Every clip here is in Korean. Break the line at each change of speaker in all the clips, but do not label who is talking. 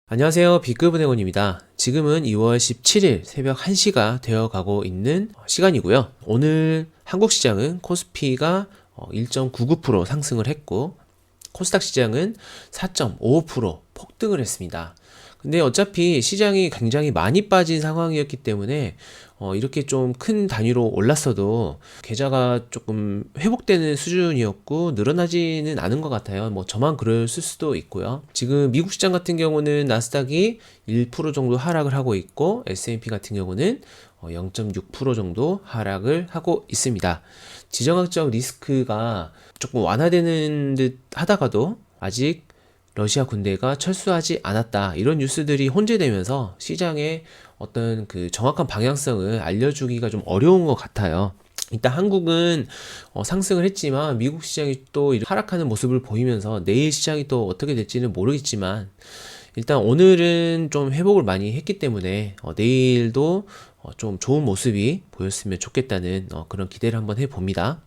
안녕하세요. B급은행원입니다. 지금은 2월 17일 새벽 1시가 되어 가고 있는 시간이고요. 오늘 한국 시장은 코스피가 1.99% 상승을 했고 코스닥 시장은 4.55% 폭등을 했습니다. 근데 어차피 시장이 굉장히 많이 빠진 상황이었기 때문에 이렇게 좀 큰 단위로 올랐어도 계좌가 조금 회복되는 수준이었고 늘어나지는 않은 것 같아요. 뭐 저만 그랬을 수도 있고요. 지금 미국 시장 같은 경우는 나스닥이 1% 정도 하락을 하고 있고 S&P 같은 경우는 0.6% 정도 하락을 하고 있습니다. 지정학적 리스크가 조금 완화되는 듯 하다가도 아직 러시아 군대가 철수하지 않았다. 이런 뉴스들이 혼재되면서 시장의 어떤 그 정확한 방향성을 알려주기가 좀 어려운 것 같아요. 일단 한국은 상승을 했지만 미국 시장이 또 하락하는 모습을 보이면서 내일 시장이 또 어떻게 될지는 모르겠지만 일단 오늘은 좀 회복을 많이 했기 때문에 내일도 좀 좋은 모습이 보였으면 좋겠다는 그런 기대를 한번 해봅니다.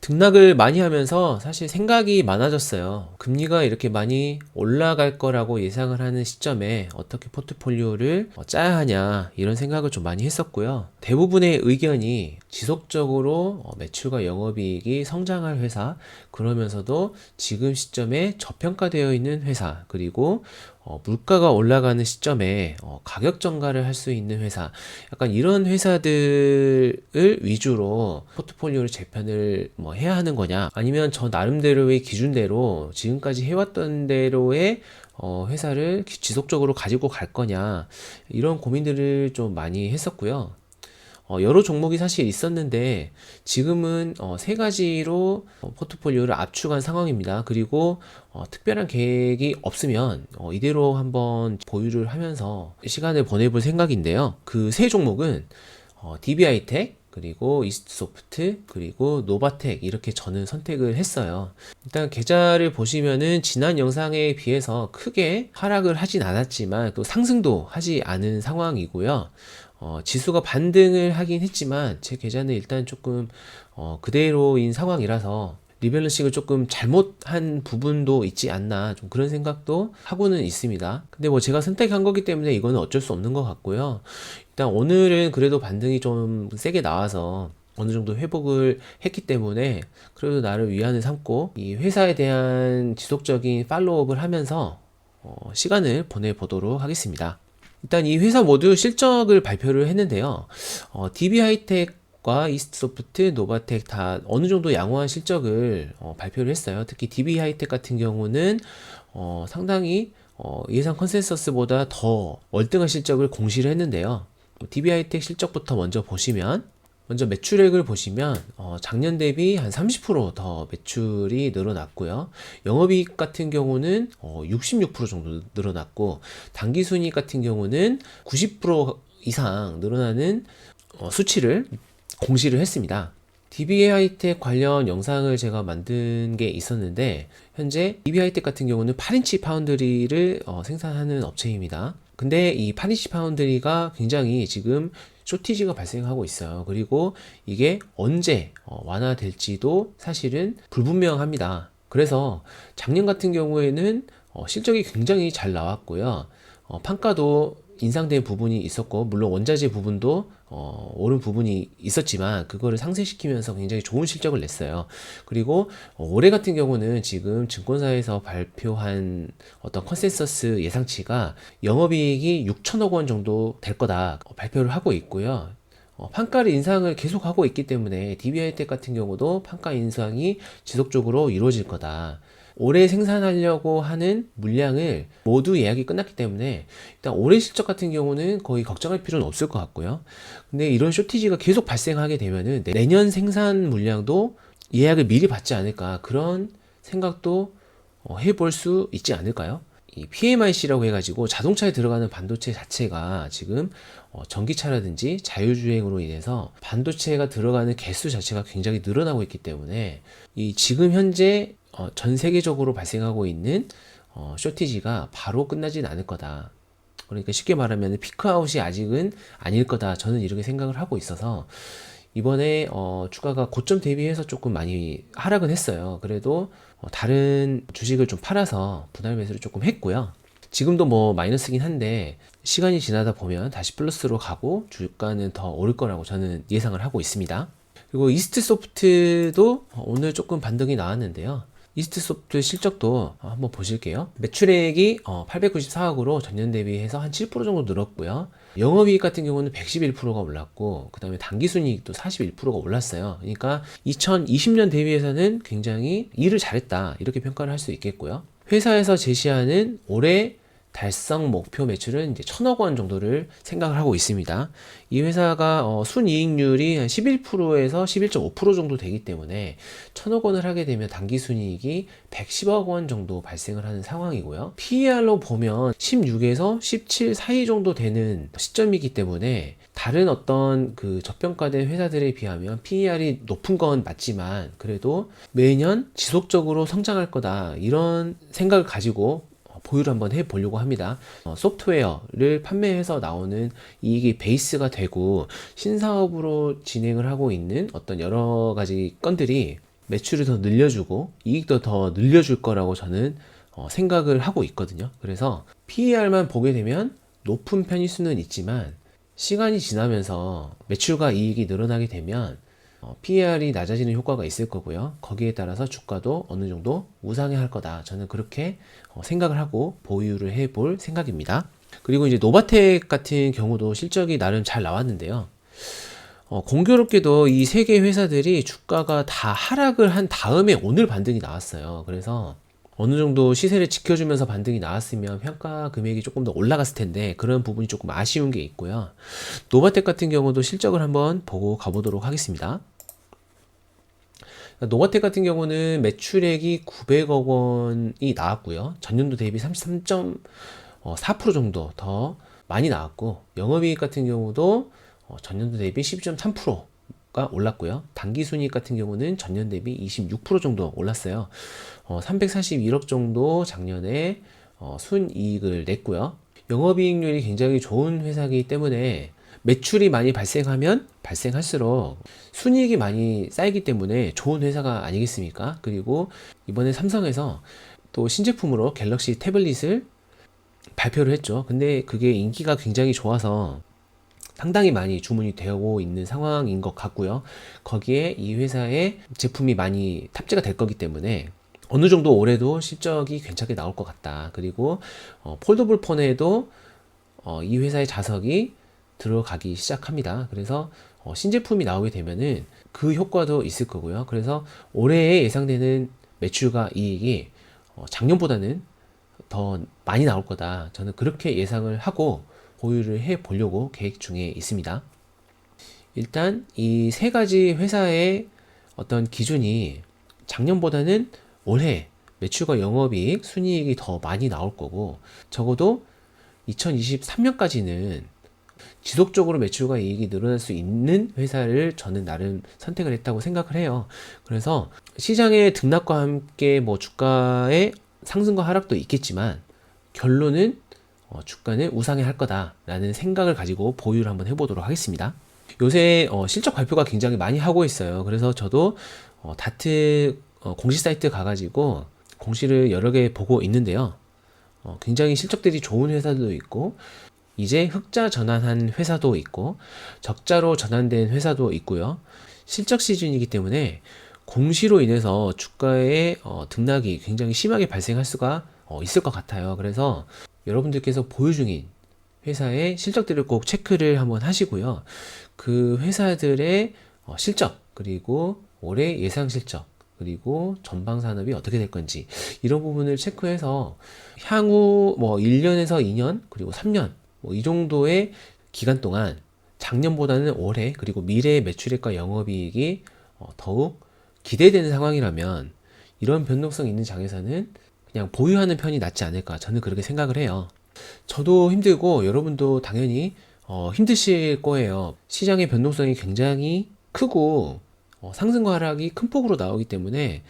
등락을 많이 하면서 사실 생각이 많아졌어요. 금리가 이렇게 많이 올라갈 거라고 예상을 하는 시점에 어떻게 포트폴리오를 짜야 하냐 이런 생각을 좀 많이 했었고요. 대부분의 의견이 지속적으로 매출과 영업이익이 성장할 회사, 그러면서도 지금 시점에 저평가되어 있는 회사, 그리고 물가가 올라가는 시점에 가격 정가를 할 수 있는 회사, 약간 이런 회사들을 위주로 포트폴리오를 재편을 뭐 해야 하는 거냐, 아니면 저 나름대로의 기준대로 지금까지 해왔던 대로의 회사를 지속적으로 가지고 갈 거냐, 이런 고민들을 좀 많이 했었고요. 여러 종목이 사실 있었는데 지금은 세 가지로 포트폴리오를 압축한 상황입니다. 그리고 특별한 계획이 없으면 이대로 한번 보유를 하면서 시간을 보내볼 생각인데요. 그 세 종목은 DB하이텍, 그리고 이스트소프트, 그리고 노바텍, 이렇게 저는 선택을 했어요. 일단 계좌를 보시면은 지난 영상에 비해서 크게 하락을 하진 않았지만 또 상승도 하지 않은 상황이고요. 지수가 반등을 하긴 했지만 제 계좌는 일단 조금 그대로인 상황이라서 리밸런싱을 조금 잘못한 부분도 있지 않나, 좀 그런 생각도 하고는 있습니다. 근데 뭐 제가 선택한 거기 때문에 이거는 어쩔 수 없는 것 같고요. 일단 오늘은 그래도 반등이 좀 세게 나와서 어느 정도 회복을 했기 때문에 그래도 나를 위안을 삼고 이 회사에 대한 지속적인 팔로우업을 하면서 시간을 보내보도록 하겠습니다. 일단 이 회사 모두 실적을 발표를 했는데요. DB하이텍과 이스트소프트, 노바텍 다 어느 정도 양호한 실적을 발표를 했어요. 특히 DB하이텍 같은 경우는 상당히 예상 컨센서스보다 더 월등한 실적을 공시를 했는데요. DB하이텍 실적부터 먼저 보시면, 먼저 매출액을 보시면 작년 대비 한 30%더 매출이 늘어났고요. 영업이익 같은 경우는 66% 정도 늘어났고, 당기순이익 같은 경우는 90% 이상 늘어나는 수치를 공시를 했습니다. DB하이텍 관련 영상을 제가 만든 게 있었는데, 현재 DB하이텍 같은 경우는 8인치 파운드리를 생산하는 업체입니다. 근데 이 8인치 파운드리가 굉장히 지금 쇼티지가 발생하고 있어요. 그리고 이게 언제 완화될지도 사실은 불분명합니다. 그래서 작년 같은 경우에는 실적이 굉장히 잘 나왔고요. 판가도 인상된 부분이 있었고, 물론 원자재 부분도 오른 부분이 있었지만 그거를 상쇄시키면서 굉장히 좋은 실적을 냈어요. 그리고 올해 같은 경우는 지금 증권사에서 발표한 어떤 컨센서스 예상치가 영업이익이 6천억 원 정도 될 거다 발표를 하고 있고요. 판가를 인상을 계속하고 있기 때문에 DB하이텍 같은 경우도 판가 인상이 지속적으로 이루어질 거다. 올해 생산하려고 하는 물량을 모두 예약이 끝났기 때문에 일단 올해 실적 같은 경우는 거의 걱정할 필요는 없을 것 같고요. 근데 이런 쇼티지가 계속 발생하게 되면은 내년 생산 물량도 예약을 미리 받지 않을까, 그런 생각도 해볼 수 있지 않을까요? 이 PMIC라고 해가지고 자동차에 들어가는 반도체 자체가 지금 전기차라든지 자율주행으로 인해서 반도체가 들어가는 개수 자체가 굉장히 늘어나고 있기 때문에 이 지금 현재 전 세계적으로 발생하고 있는 쇼티지가 바로 끝나진 않을 거다. 그러니까 쉽게 말하면 피크아웃이 아직은 아닐 거다. 저는 이렇게 생각을 하고 있어서 이번에 주가가 고점 대비해서 조금 많이 하락은 했어요. 그래도 다른 주식을 좀 팔아서 분할 매수를 조금 했고요. 지금도 뭐 마이너스긴 한데 시간이 지나다 보면 다시 플러스로 가고 주가는 더 오를 거라고 저는 예상을 하고 있습니다. 그리고 이스트소프트도 오늘 조금 반등이 나왔는데요. 이스트소프트 실적도 한번 보실게요. 매출액이 894억으로 전년 대비해서 한 7% 정도 늘었고요. 영업이익 같은 경우는 111%가 올랐고, 그 다음에 당기순이익도 41%가 올랐어요. 그러니까 2020년 대비해서는 굉장히 일을 잘했다, 이렇게 평가를 할 수 있겠고요. 회사에서 제시하는 올해 달성 목표 매출은 이제 1,000억 원 정도를 생각을 하고 있습니다. 이 회사가 순이익률이 한 11%에서 11.5% 정도 되기 때문에 1,000억 원을 하게 되면 당기순이익이 110억 원 정도 발생을 하는 상황이고요. PER로 보면 16에서 17 사이 정도 되는 시점이기 때문에 다른 어떤 그 저평가된 회사들에 비하면 PER이 높은 건 맞지만 그래도 매년 지속적으로 성장할 거다, 이런 생각을 가지고 보유를 한번 해보려고 합니다. 소프트웨어를 판매해서 나오는 이익이 베이스가 되고 신사업으로 진행을 하고 있는 어떤 여러 가지 건들이 매출을 더 늘려주고 이익도 더 늘려줄 거라고 저는 생각을 하고 있거든요. 그래서 PER만 보게 되면 높은 편일 수는 있지만 시간이 지나면서 매출과 이익이 늘어나게 되면 PER이 낮아지는 효과가 있을 거고요. 거기에 따라서 주가도 어느 정도 우상해 할 거다, 저는 그렇게 생각을 하고 보유를 해볼 생각입니다. 그리고 이제 노바텍 같은 경우도 실적이 나름 잘 나왔는데요. 공교롭게도 이 세 개 회사들이 주가가 다 하락을 한 다음에 오늘 반등이 나왔어요. 그래서 어느 정도 시세를 지켜주면서 반등이 나왔으면 평가 금액이 조금 더 올라갔을 텐데 그런 부분이 조금 아쉬운 게 있고요. 노바텍 같은 경우도 실적을 한번 보고 가보도록 하겠습니다. 노바텍 같은 경우는 매출액이 900억 원이 나왔고요. 전년도 대비 33.4% 정도 더 많이 나왔고, 영업이익 같은 경우도 전년도 대비 12.3%가 올랐고요. 당기순이익 같은 경우는 전년 대비 26% 정도 올랐어요. 341억 정도 작년에 순이익을 냈고요. 영업이익률이 굉장히 좋은 회사이기 때문에 매출이 많이 발생하면 발생할수록 순이익이 많이 쌓이기 때문에 좋은 회사가 아니겠습니까? 그리고 이번에 삼성에서 또 신제품으로 갤럭시 태블릿을 발표를 했죠. 근데 그게 인기가 굉장히 좋아서 상당히 많이 주문이 되고 있는 상황인 것 같고요. 거기에 이 회사의 제품이 많이 탑재가 될 거기 때문에 어느 정도 올해도 실적이 괜찮게 나올 것 같다. 그리고 폴더블 폰에도 이 회사의 자석이 들어가기 시작합니다. 그래서 신제품이 나오게 되면은 그 효과도 있을 거고요. 그래서 올해에 예상되는 매출과 이익이 작년보다는 더 많이 나올 거다, 저는 그렇게 예상을 하고 보유를 해 보려고 계획 중에 있습니다. 일단 이 세 가지 회사의 어떤 기준이 작년보다는 올해 매출과 영업이익, 순이익이 더 많이 나올 거고, 적어도 2023년까지는 지속적으로 매출과 이익이 늘어날 수 있는 회사를 저는 나름 선택을 했다고 생각을 해요. 그래서 시장의 등락과 함께 뭐 주가의 상승과 하락도 있겠지만 결론은 주가는 우상해 할 거다라는 생각을 가지고 보유를 한번 해보도록 하겠습니다. 요새 실적 발표가 굉장히 많이 하고 있어요. 그래서 저도 다트 공시 사이트 가가지고 공시를 여러 개 보고 있는데요. 굉장히 실적들이 좋은 회사도 있고, 이제 흑자 전환한 회사도 있고, 적자로 전환된 회사도 있고요. 실적 시즌이기 때문에 공시로 인해서 주가의 등락이 굉장히 심하게 발생할 수가 있을 것 같아요. 그래서 여러분들께서 보유 중인 회사의 실적들을 꼭 체크를 한번 하시고요. 그 회사들의 실적, 그리고 올해 예상 실적, 그리고 전방 산업이 어떻게 될 건지 이런 부분을 체크해서 향후 뭐 1년에서 2년 그리고 3년 뭐 이 정도의 기간 동안 작년보다는 올해 그리고 미래의 매출액과 영업이익이 더욱 기대되는 상황이라면 이런 변동성 있는 장에서는 그냥 보유하는 편이 낫지 않을까, 저는 그렇게 생각을 해요. 저도 힘들고 여러분도 당연히 힘드실 거예요. 시장의 변동성이 굉장히 크고 상승과 하락이 큰 폭으로 나오기 때문에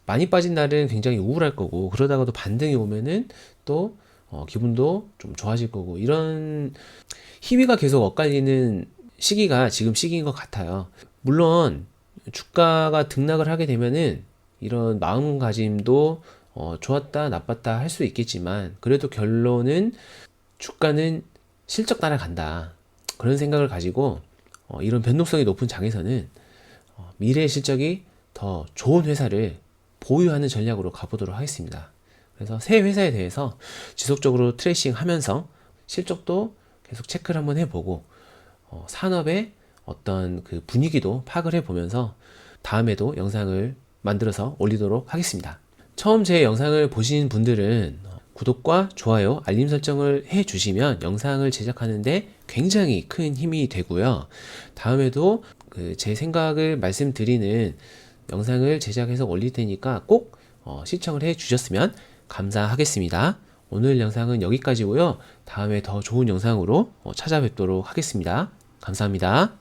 많이 빠진 날은 굉장히 우울할 거고, 그러다가도 반등이 오면은 또 기분도 좀 좋아질 거고, 이런 희비가 계속 엇갈리는 시기가 지금 시기인 것 같아요. 물론 주가가 등락을 하게 되면은 이런 마음가짐도 좋았다 나빴다 할 수 있겠지만 그래도 결론은 주가는 실적 따라간다. 그런 생각을 가지고 이런 변동성이 높은 장에서는 미래의 실적이 더 좋은 회사를 보유하는 전략으로 가보도록 하겠습니다. 그래서 새 회사에 대해서 지속적으로 트레이싱 하면서 실적도 계속 체크를 한번 해보고 산업의 어떤 그 분위기도 파악을 해보면서 다음에도 영상을 만들어서 올리도록 하겠습니다. 처음 제 영상을 보신 분들은 구독과 좋아요, 알림 설정을 해주시면 영상을 제작하는데 굉장히 큰 힘이 되고요. 다음에도 제 생각을 말씀드리는 영상을 제작해서 올릴 테니까 꼭 시청을 해 주셨으면 감사하겠습니다. 오늘 영상은 여기까지고요. 다음에 더 좋은 영상으로 찾아뵙도록 하겠습니다. 감사합니다.